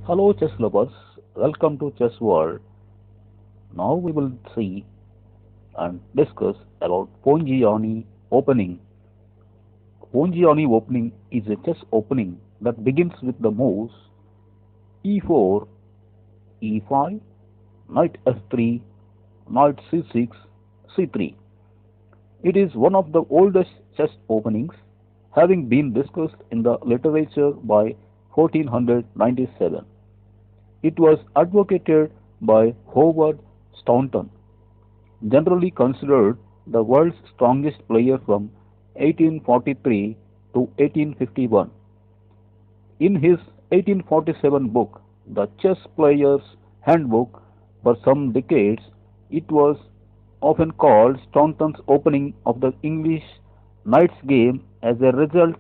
Hello chess lovers, welcome to Chess World. Now we will see and discuss about Ponziani opening. Ponziani opening is a chess opening that begins with the moves e4, e5, knight f3, knight c6, c3. It is one of the oldest chess openings, having been discussed in the literature by 1497. It was advocated by Howard Staunton, generally considered the world's strongest player from 1843 to 1851. In his 1847 book, The Chess Player's Handbook, for some decades it was often called Staunton's opening of the English knight's game. As a result,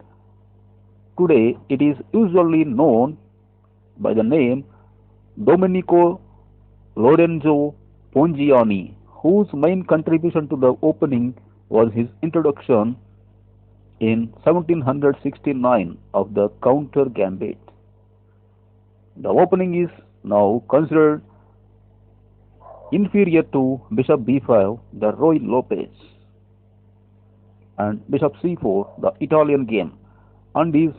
today it is usually known by the name Domenico Lorenzo Ponziani, whose main contribution to the opening was his introduction in 1769 of the countergambit. The opening is now considered inferior to bishop b5, the Ruy Lopez, and bishop c4, the Italian game, and is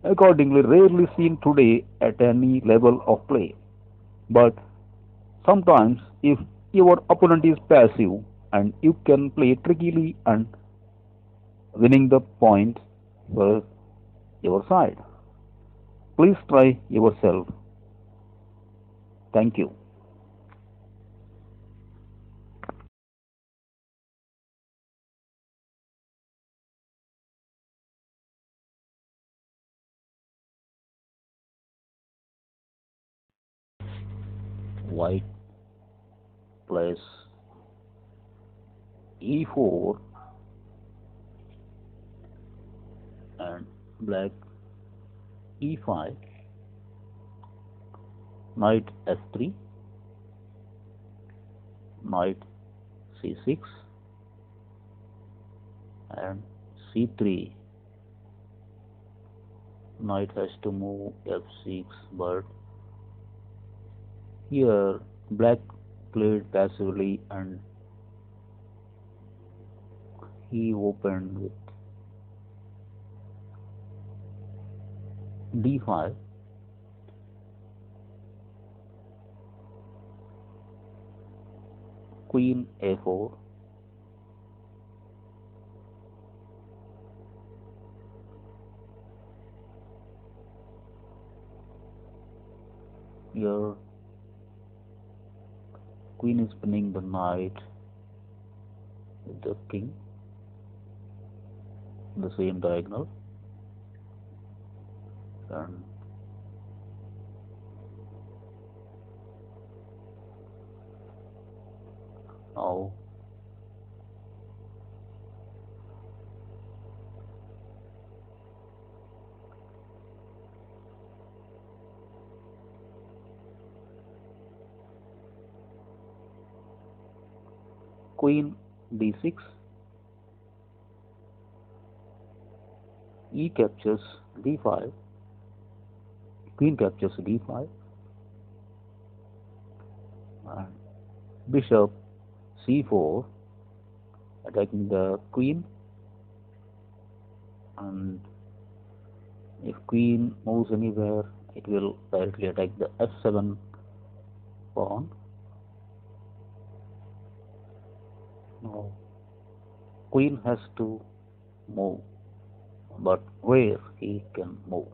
accordingly rarely seen today at any level of play. But sometimes, if your opponent is passive and you can play trickily and winning the point for your side. Please try yourself. Thank you. White plays e4 and black e5, knight f3, knight c6 and c3. Knight has to move f6, but here black played passively and he opened with d5, queen a4, here queen is pinning the knight with the king, the same diagonal, and now queen d6, e captures d5, queen captures d5, and bishop c4 attacking the queen, and if queen moves anywhere it will directly attack the f7 pawn. Now queen has to move, but where he can move?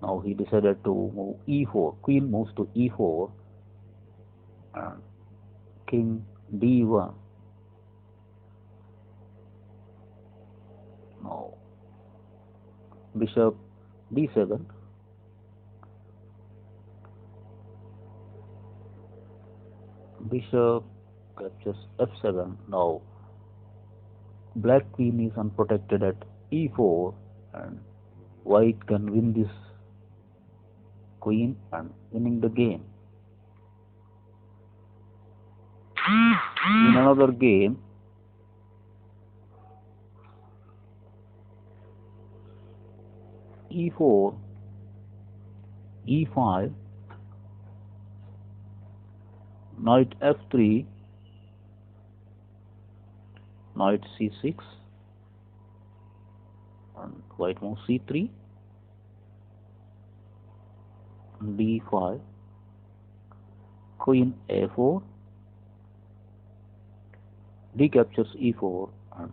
Now he decided to move e4. Queen moves to e4 and king d1. Now bishop d7, bishop captures f7. Now black queen is unprotected at e4 and white can win this queen and winning the game. In another game, e4 e5, knight f3, knight c6, and white moves c3, d5, queen a4, d captures e4, and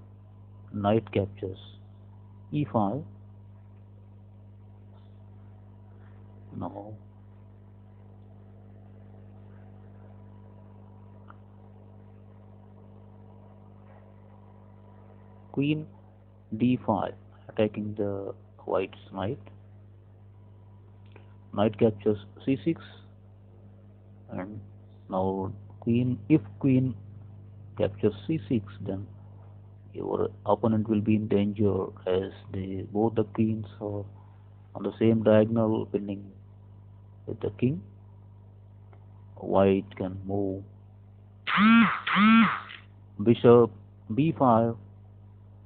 knight captures e5. Now queen d5, attacking the white's knight. Knight captures c6, and now if queen captures c6, then your opponent will be in danger, as both the queens are on the same diagonal pinning with the king. White can move bishop b5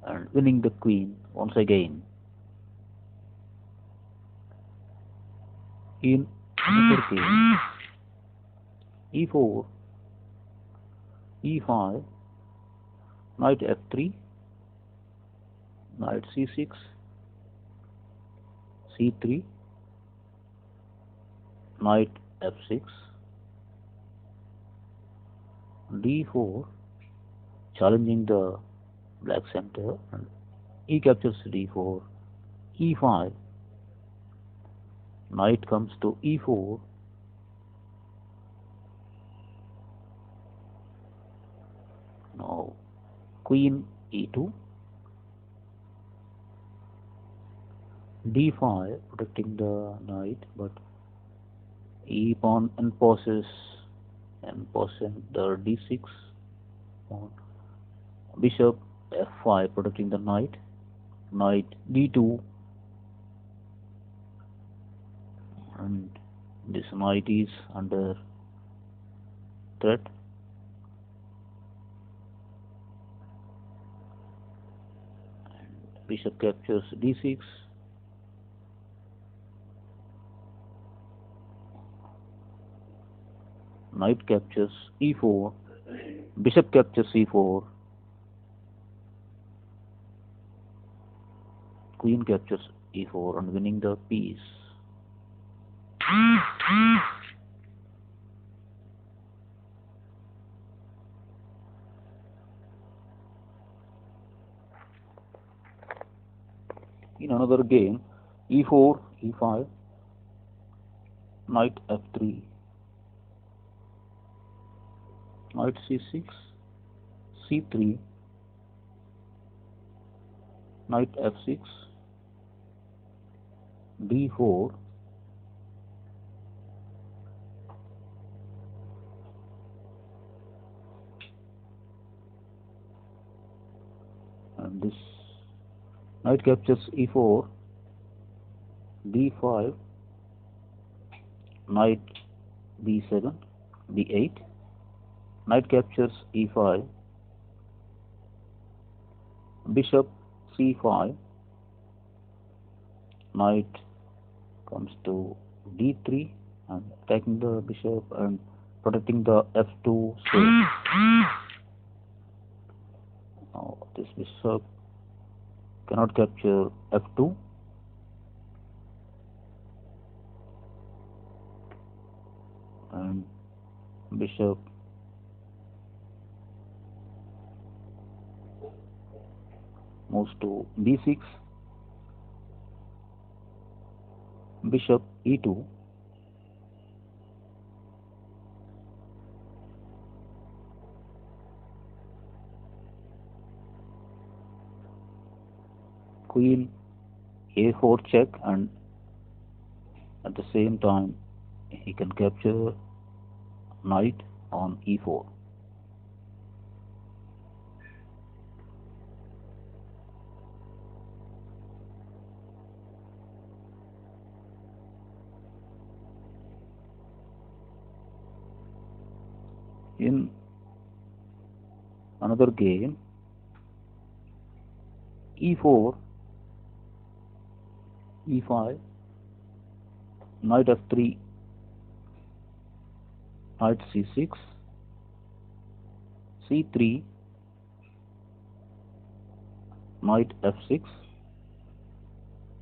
and winning the queen once again. In another game, e4, e5, knight f3, knight c6, c3, knight f6, d4, challenging the black center, and e captures d4, e5, knight comes to e4, now queen e2, d5, protecting the knight, but e pawn imposes the d6 pawn, bishop f5, protecting the knight, knight d2, and this knight is under threat. And bishop captures d6, knight captures e4, bishop captures e4, queen captures e4, and winning the piece. In another game, e4, e5, knight f3, knight c6, c3, knight f6, d4, and this knight captures e4, d5, knight b7, d8, knight captures e5, bishop c5, knight comes to d3 and attacking the bishop and protecting the f2 space. Now this bishop cannot capture f2, and bishop moves to b6, bishop e2, queen a4 check, and at the same time he can capture knight on e4. In another game, e4, e5, knight f3, knight c6, c3, knight f6,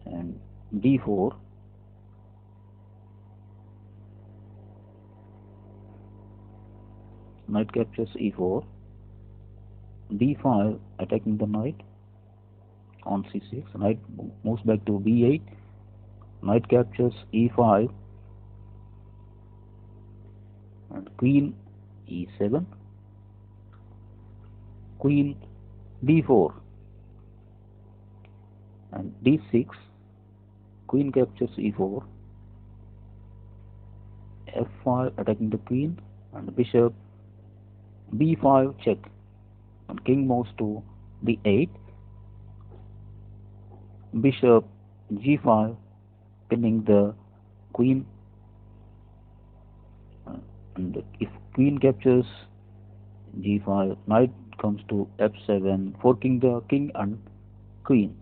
and d4, knight captures e4, d5, attacking the knight on c6, knight moves back to b8, knight captures e5, and queen e7, queen d4, and d6, queen captures e4, f5, attacking the queen, and bishop b5 check, and king moves to d8, bishop g5, pinning the queen, and if queen captures g5, knight comes to f7, forking the king and queen.